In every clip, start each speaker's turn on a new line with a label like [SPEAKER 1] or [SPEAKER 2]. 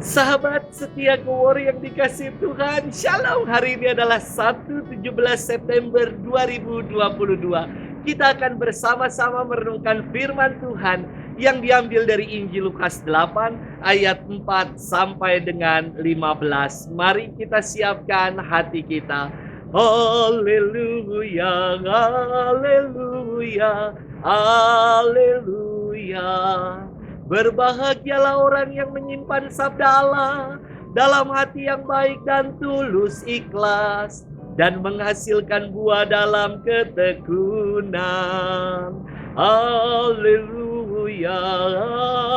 [SPEAKER 1] Sahabat setia Gowor yang dikasih Tuhan, Shalom. Hari ini adalah Sabtu 17 September 2022. Kita akan bersama-sama merenungkan firman Tuhan yang diambil dari Injil Lukas 8 ayat 4 sampai dengan 15. Mari kita siapkan hati kita. Haleluya, haleluya, haleluya. Berbahagialah orang yang menyimpan sabda Allah dalam hati yang baik dan tulus ikhlas, dan menghasilkan buah dalam ketekunan. Haleluya,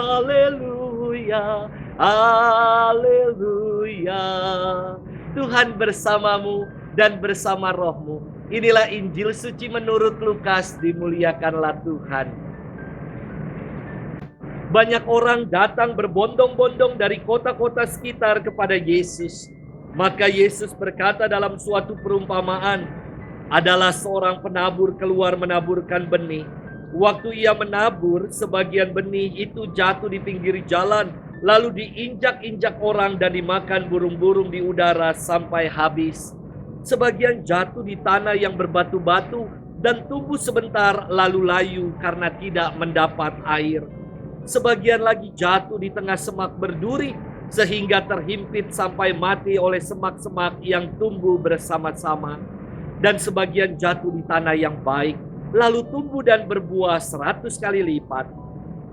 [SPEAKER 1] haleluya, haleluya. Tuhan bersamamu dan bersama rohmu. Inilah Injil suci menurut Lukas, dimuliakanlah Tuhan. Banyak orang datang berbondong-bondong dari kota-kota sekitar kepada Yesus. Maka Yesus berkata dalam suatu perumpamaan, adalah seorang penabur keluar menaburkan benih. Waktu ia menabur, sebagian benih itu jatuh di pinggir jalan, lalu diinjak-injak orang dan dimakan burung-burung di udara sampai habis. Sebagian jatuh di tanah yang berbatu-batu dan tumbuh sebentar lalu layu karena tidak mendapat air. Sebagian lagi jatuh di tengah semak berduri sehingga terhimpit sampai mati oleh semak-semak yang tumbuh bersama-sama. Dan sebagian jatuh di tanah yang baik, lalu tumbuh dan berbuah 100 kali lipat.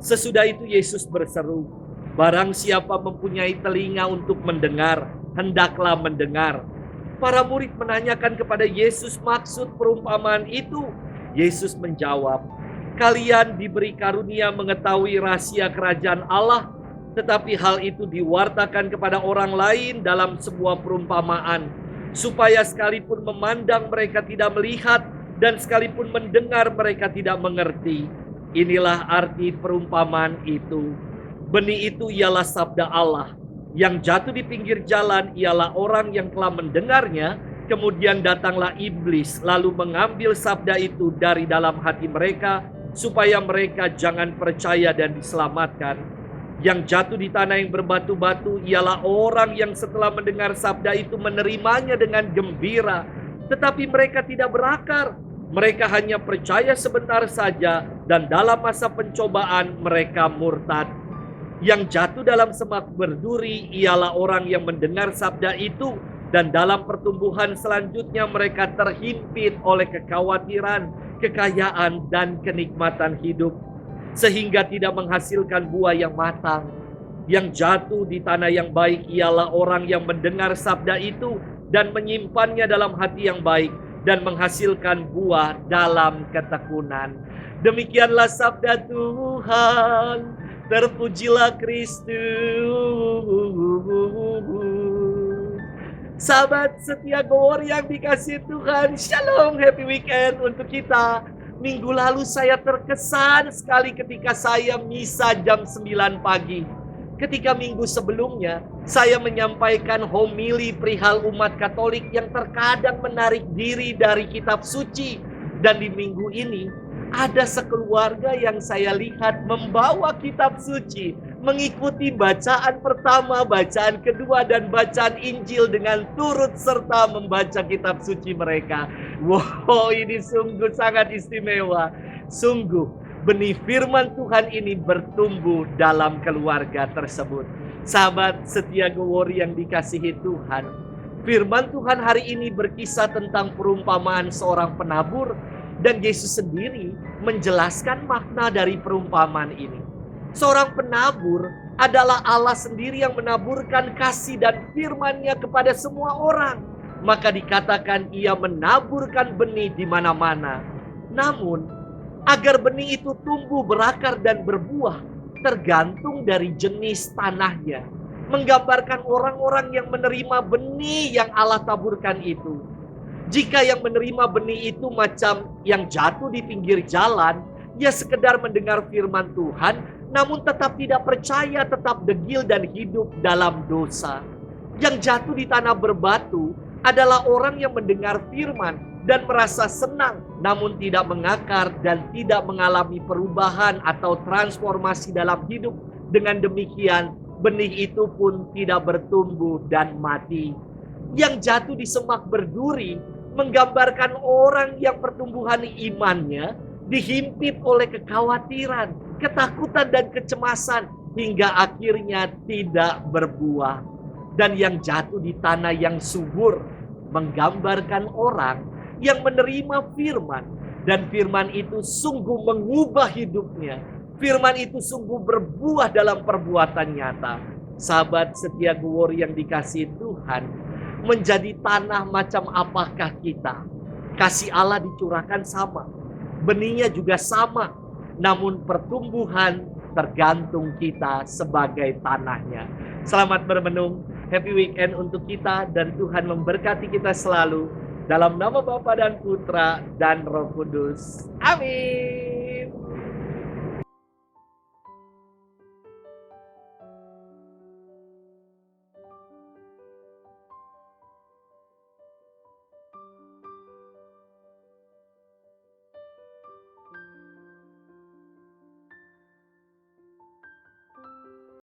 [SPEAKER 1] Sesudah itu Yesus berseru, barang siapa mempunyai telinga untuk mendengar, hendaklah mendengar. Para murid menanyakan kepada Yesus maksud perumpamaan itu. Yesus menjawab, kalian diberi karunia mengetahui rahasia kerajaan Allah, tetapi hal itu diwartakan kepada orang lain dalam sebuah perumpamaan, supaya sekalipun memandang mereka tidak melihat, dan sekalipun mendengar mereka tidak mengerti. Inilah arti perumpamaan itu. Benih itu ialah sabda Allah. Yang jatuh di pinggir jalan ialah orang yang telah mendengarnya, kemudian datanglah iblis lalu mengambil sabda itu dari dalam hati mereka, supaya mereka jangan percaya dan diselamatkan. Yang jatuh di tanah yang berbatu-batu ialah orang yang setelah mendengar sabda itu menerimanya dengan gembira, tetapi mereka tidak berakar. Mereka hanya percaya sebentar saja, dan dalam masa pencobaan mereka murtad. Yang jatuh dalam semak berduri ialah orang yang mendengar sabda itu, dan dalam pertumbuhan selanjutnya mereka terhimpit oleh kekhawatiran, kekayaan, dan kenikmatan hidup, sehingga tidak menghasilkan buah yang matang. Yang jatuh di tanah yang baik ialah orang yang mendengar sabda itu dan menyimpannya dalam hati yang baik, dan menghasilkan buah dalam ketekunan. Demikianlah sabda Tuhan. Terpujilah Kristus. Sahabat setia Gowor yang dikasih Tuhan, Shalom, happy weekend untuk kita. Minggu lalu saya terkesan sekali ketika saya misa jam 9 pagi. Ketika minggu sebelumnya, saya menyampaikan homili perihal umat Katolik yang terkadang menarik diri dari kitab suci. Dan di minggu ini, ada sekeluarga yang saya lihat membawa kitab suci, mengikuti bacaan pertama, bacaan kedua, dan bacaan Injil dengan turut serta membaca kitab suci mereka. Wow, ini sungguh sangat istimewa. Sungguh, benih firman Tuhan ini bertumbuh dalam keluarga tersebut. Sahabat setia Gowor yang dikasihi Tuhan, firman Tuhan hari ini berkisah tentang perumpamaan seorang penabur, dan Yesus sendiri menjelaskan makna dari perumpamaan ini. Seorang penabur adalah Allah sendiri yang menaburkan kasih dan firman-Nya kepada semua orang. Maka dikatakan ia menaburkan benih di mana-mana. Namun, agar benih itu tumbuh, berakar, dan berbuah, tergantung dari jenis tanahnya. Menggambarkan orang-orang yang menerima benih yang Allah taburkan itu. Jika yang menerima benih itu macam yang jatuh di pinggir jalan, ia sekedar mendengar firman Tuhan, namun tetap tidak percaya, tetap degil dan hidup dalam dosa. Yang jatuh di tanah berbatu adalah orang yang mendengar firman dan merasa senang, namun tidak mengakar dan tidak mengalami perubahan atau transformasi dalam hidup. Dengan demikian, benih itu pun tidak bertumbuh dan mati. Yang jatuh di semak berduri menggambarkan orang yang pertumbuhan imannya dihimpit oleh kekhawatiran, ketakutan dan kecemasan hingga akhirnya tidak berbuah. Dan yang jatuh di tanah yang subur menggambarkan orang yang menerima firman, dan firman itu sungguh mengubah hidupnya. Firman itu sungguh berbuah dalam perbuatan nyata. Sahabat setia Guwori yang dikasihi Tuhan, menjadi tanah macam apakah kita? Kasih Allah dicurahkan sama, benihnya juga sama, namun pertumbuhan tergantung kita sebagai tanahnya. Selamat bermenung, happy weekend untuk kita, dan Tuhan memberkati kita selalu. Dalam nama Bapa dan Putra dan Roh Kudus. Amin.